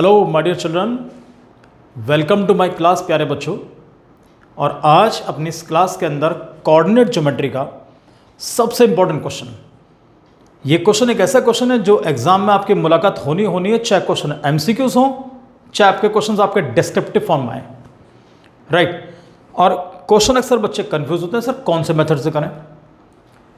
Hello my dear children, welcome to my class प्यारे बच्चों। और आज अपनी इस क्लास के अंदर कोऑर्डिनेट ज्योमेट्री का सबसे इंपॉर्टेंट क्वेश्चन, ये क्वेश्चन एक ऐसा क्वेश्चन है जो एग्जाम में आपकी मुलाकात होनी है, चाहे क्वेश्चन एमसीक्यूज हो, चाहे आपके क्वेश्चन आपके डिस्क्रिप्टिव फॉर्म में आए, राइट। और क्वेश्चन अक्सर बच्चे कंफ्यूज होते हैं, सर कौन से मेथड से करें।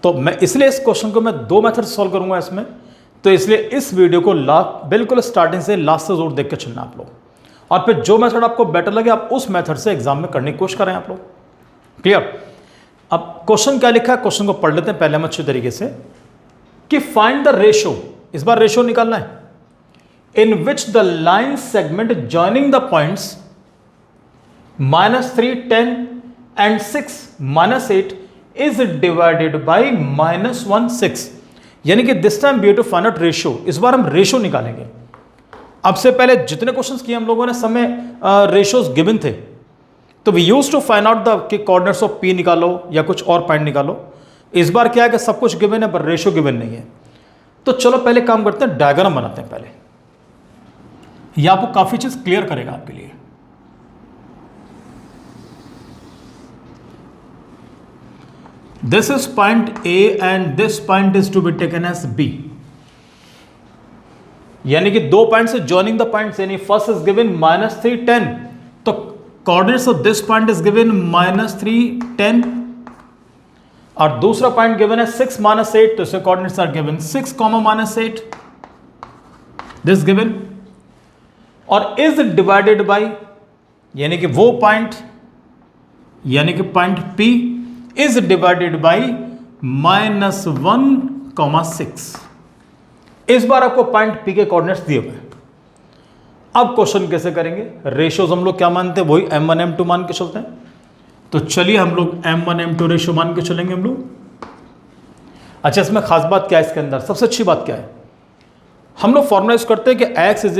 तो मैं इसलिए इस क्वेश्चन को मैं दो मेथड से सॉल्व करूंगा इसमें। तो इसलिए इस वीडियो को बिल्कुल स्टार्टिंग से लास्ट से जरूर देख के चलना आप लोग, और फिर जो मेथड आपको बेटर लगे आप उस मेथड से एग्जाम में करने की कोशिश करें आप लोग। क्लियर। अब क्वेश्चन क्या लिखा है, क्वेश्चन को पढ़ लेते हैं पहले हम अच्छे तरीके से कि फाइंड द रेशो, इस बार रेशो निकालना है, in which the line segment joining the points -3, 10 and 6, -8 is divided by -1, 6। यानी कि this time we have to find out ratio. इस बार हम रेशियो निकालेंगे। अब से पहले जितने क्वेश्चंस किए हम लोगों ने, सब में रेशियोज गिवन थे। तो we use to find out the कि कोऑर्डिनेट्स ऑफ पी निकालो या कुछ और पॉइंट निकालो। इस बार क्या है कि सब कुछ गिवन है पर रेशियो गिवन नहीं है। तो चलो पहले काम करते हैं, डायग्राम बनाते हैं पहले, यह आपको काफी चीज क्लियर करेगा आपके लिए। This is point A and this point is to be taken as B. यानी कि दो पॉइंट से जॉइनिंग द पॉइंट्स, यानी फर्स्ट इज गिवन -3, 10, तो coordinates of this point is given -3, 10, और दूसरा पॉइंट गिवन है 6, -8, तो इसके coordinates are given 6, -8, this given, और इज डिवाइडेड बाय, यानी कि वो पॉइंट, यानी कि point P is divided by -1, 6। इस बार आपको पॉइंट P के कोऑर्डिनेट्स दिए हुए। अब क्वेश्चन कैसे करेंगे, रेशियोज हम लोग क्या मानते हैं, वही M1 M2 मान के चलते हैं। तो चलिए हम लोग M1 M2 रेशियो मान के चलेंगे हम लोग। अच्छा, इसमें खास बात क्या है, इसके अंदर सबसे अच्छी बात क्या है, हम लोग फॉर्मूला यूज करते हैं कि x =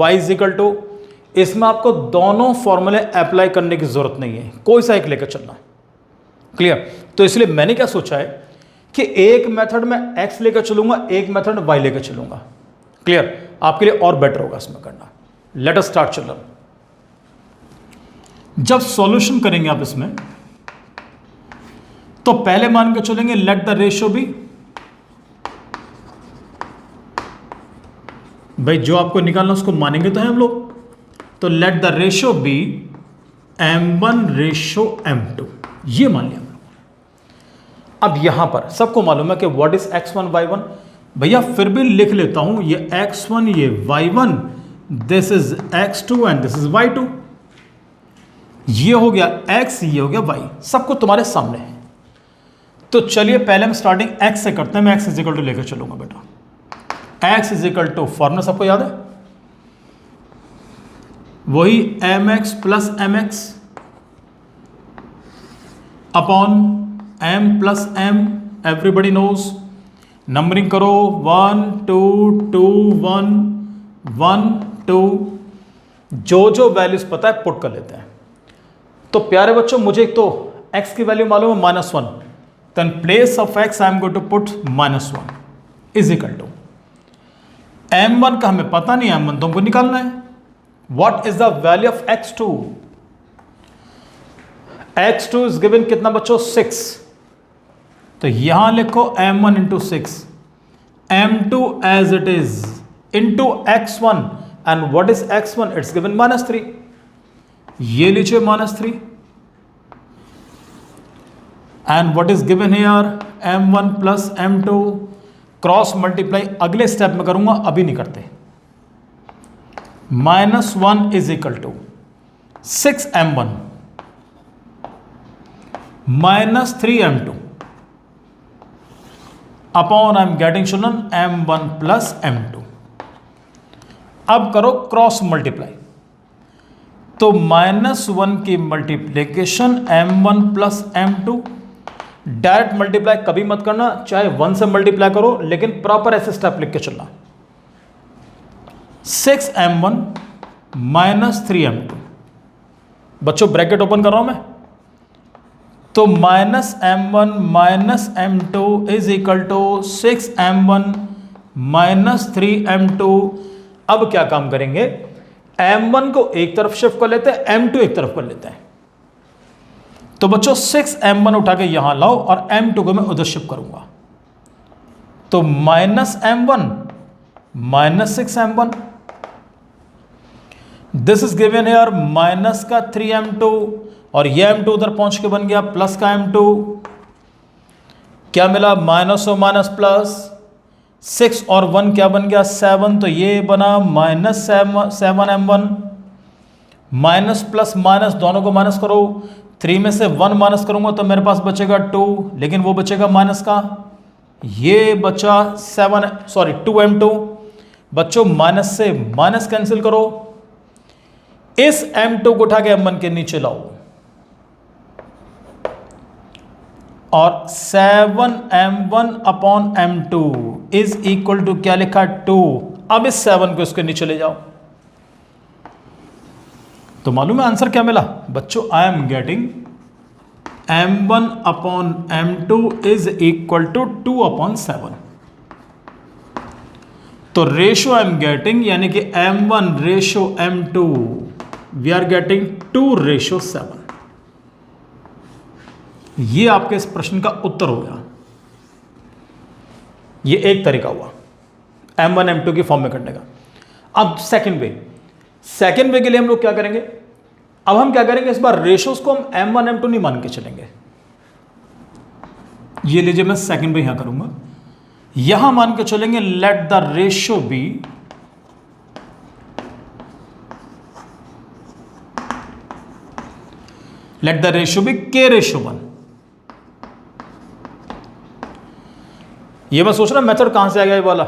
y = इसमें आपको दोनों फॉर्मूले अप्लाई करने की जरूरत नहीं है, कोई सा एक लेकर चलना। क्लियर। तो इसलिए मैंने क्या सोचा है कि एक मेथड में x लेकर चलूंगा, एक मेथड में y लेकर चलूंगा। क्लियर, आपके लिए और बेटर होगा इसमें करना। Let us start children. जब सॉल्यूशन करेंगे आप इसमें, तो पहले मान के चलेंगे लेट द रेशियो बी, भाई जो आपको निकालना उसको मानेंगे तो है हम लोग। तो let the ratio B M1:M2, ये मान लिया। अब यहां पर सबको मालूम है कि व्हाट इज x1 y1, भैया फिर भी लिख लेता हूं, ये x1 ये y1, this is x2 and this is y2। ये हो गया x, ये हो गया y, सबको तुम्हारे सामने है। तो चलिए पहले हम स्टार्टिंग x से करते हैं। मैं x = लेकर चलूंगा बेटा। x = फॉर्मूला सबको याद है, वही mx + mx upon m + m, everybody knows. Numbering करो 1 2 2 1 1 2, जो वैल्यूज पता है पुट कर लेते हैं। तो प्यारे बच्चों, मुझे एक तो x की वैल्यू मालूम है -1, तो in place of x I am going to put -1 is equal to m1 का हमें पता नहीं, m1 तो हमको निकालना है। What is the value of x2? x2 is given कितना बच्चों, 6। तो यहां लिखो m1 × 6, m2 as it is into x1, and what is x1? It's given -3। ये लीजिए -3, and what is given here m1 + m2, cross multiply अगले step में करूंगा, अभी नहीं करते। -1 is equal to 6m1 -3m2 upon I am getting children m1 + m2। अब करो क्रॉस मल्टीप्लाई, तो -1 की multiplication m1 + m2। Direct multiply कभी मत करना, चाहे 1 से मल्टीप्लाई करो, लेकिन प्रॉपर ऐसे स्टेप लिख के चलना। 6m1 -3m2, बच्चों ब्रैकेट ओपन कर रहा हूं मैं, तो -m1 - m2 is equal to 6m1 - 3m2 अब क्या काम करेंगे, m1 को एक तरफ शिफ्ट कर लेते हैं, m2 एक तरफ कर लेते हैं। तो बच्चों 6m1 उठा के यहां लाओ और m2 को मैं उधर शिफ्ट करूंगा, तो -m1 -6m1, this is given here minus का 3m2 और ये m2 उधर पहुंच के बन गया प्लस का m2। क्या मिला, माइनस और माइनस प्लस, 6 और 1 क्या बन गया 7, तो ये बना -7m1, माइनस प्लस माइनस दोनों को माइनस करो, 3 में से 1 माइनस करूंगा तो मेरे पास बचेगा 2, लेकिन वो बचेगा माइनस का, ये बचा 2m2। बच्चों माइनस से माइनस कैंसिल करो, इस m2 को उठा के m1 के नीचे लाओ और 7m1 upon m2 is equal to क्या लिखा 2। अब इस 7 को इसके नीचे ले जाओ, तो मालूम है आंसर क्या मिला बच्चों, I am getting m1 upon m2 is equal to 2 upon 7। तो रेशो आई एम गेटिंग यानी कि m1 ratio m2 we are getting 2:7। ये आपके इस प्रश्न का उत्तर हो गया। ये एक तरीका हुआ m1 m2 की फॉर्म में करने का। अब सेकंड वे के लिए हम लोग क्या करेंगे, अब हम क्या करेंगे, इस बार रेशोस को हम m1 m2 नहीं मान के चलेंगे। ये लीजिए मैं सेकंड वे यहां करूंगा, यहां मान के चलेंगे let the ratio B k:1। ये मैं सोच रहा मेथड कहां से आ गया ये वाला,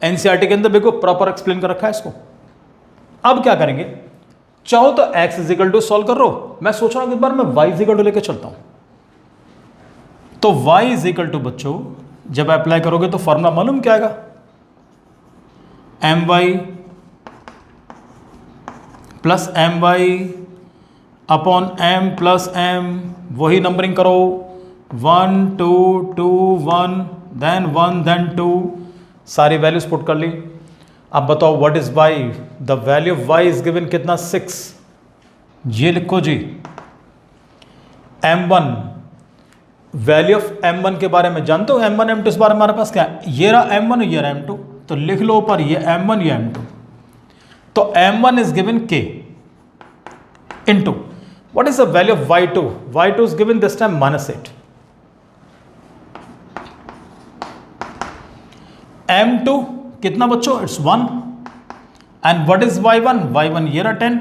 एनसीईआरटी के अंदर देखो प्रॉपर एक्सप्लेन कर रखा है इसको। अब क्या करेंगे, चाहो तो x इजिकल टू सॉल्व कर रो, मैं सोच रहा हूं इस बार मैं y इजिकल टू लेके चलता हूं। तो y इजिकल टू बच्चों जब अप्लाई करोगे तो फॉर्मूला मालूम क्या आएगा, my plus my upon m plus m, वही नंबरिंग करो 1 2 2 1 देन 1 देन 2, सारी वैल्यूज पुट कर ली। अब बताओ what is y, the value of y is given कितना 6, ये लिखो जी m1, वैल्यू ऑफ m1 के बारे में जानते हो, m1 m2 इस बारे में हमारे पास क्या है, ये रहा m1 और ये रहा m2, तो लिख लो ऊपर ये m1 ये m2। तो m1 is given k into what is the value of y2, y2 is given this time -8, m2 कितना बच्चों it's 1 and what is y1 ये रहा 10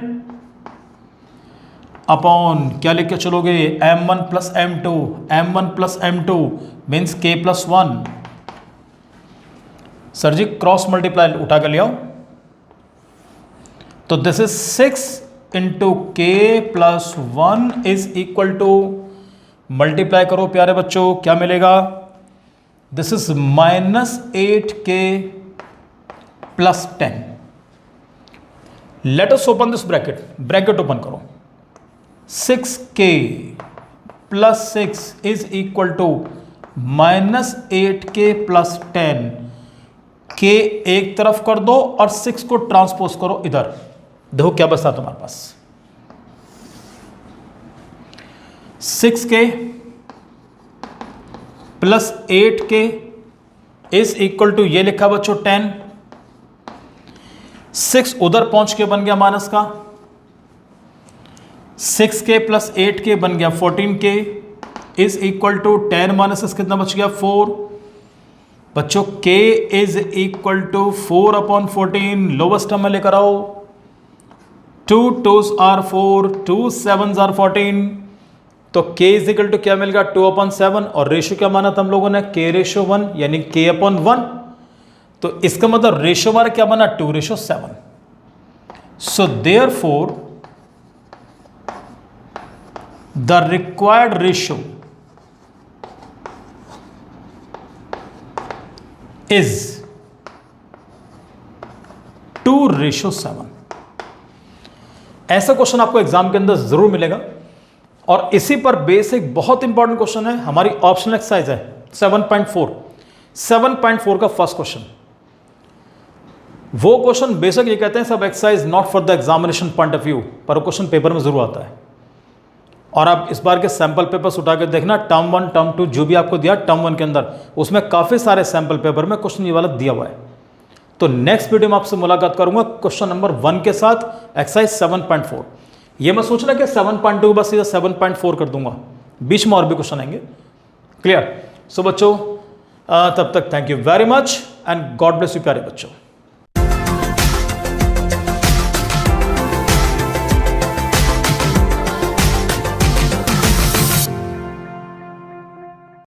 अपॉन क्या लिख के चलोगे m1 plus m2 means k plus 1। Sir ji cross multiply उठा कर ले आओ, तो this is 6 into k plus 1 is equal to, multiply करो प्यारे बच्चों क्या मिलेगा, this is -8k plus 10। Let us open this bracket open करो, 6k plus 6 is equal to -8k plus 10, k एक तरफ कर दो और 6 को ट्रांसपोज करो इधर, देखो क्या बचता तुम्हारे पास, 6k plus 8k is equal to ये लिखा बच्चों 10, 6 उधर पहुंच के बन गया माइनस का, 6k प्लस 8k बन गया 14k is equal to 10 minus कितना बच गया 4। बच्चों k is equal to 4 upon 14, lowest term में लेकर आओ, 2 2s are 4, 2 7s are 14, तो k इज इक्वल टू क्या मिलेगा 2 अपॉन 7, और रेशियो क्या माना था हम लोगों ने k:1 यानी k अपॉन 1, तो इसका मतलब रेशियो हमारा क्या बना 2:7। So therefore the required ratio is 2:7। ऐसा क्वेश्चन आपको एग्जाम के अंदर जरूर मिलेगा, और इसी पर बेसिक बहुत इंपॉर्टेंट क्वेश्चन है, हमारी ऑप्शनल एक्सरसाइज है 7.4 का फर्स्ट क्वेश्चन। वो क्वेश्चन बेशक ये कहते हैं सब exercise not for the examination point of view, पर वो क्वेश्चन पेपर में जरूर आता है। और आप इस बार के सैंपल पेपर्स उठा के देखना, टर्म 1 टर्म 2 जो भी आपको दिया टर्म 1 के अंदर, उसमें काफ़ी सारे सैंपल पेपर में क्वेश्चन ये वाला दिया हुआ है। तो नेक्स्ट वीडियो में आपसे मुलाकात करूंगा क्वेश्चन नंबर 1 के साथ, एक्सरसाइज 7.4। ये मैं सोच रहा कि 7.2 बस सीधा 7.4 कर दूंगा, बीच में और भी क्वेश्चन आएंगे। क्लियर? सो बच्चों तब तक thank you very much and God bless you प्यारे बच्चों।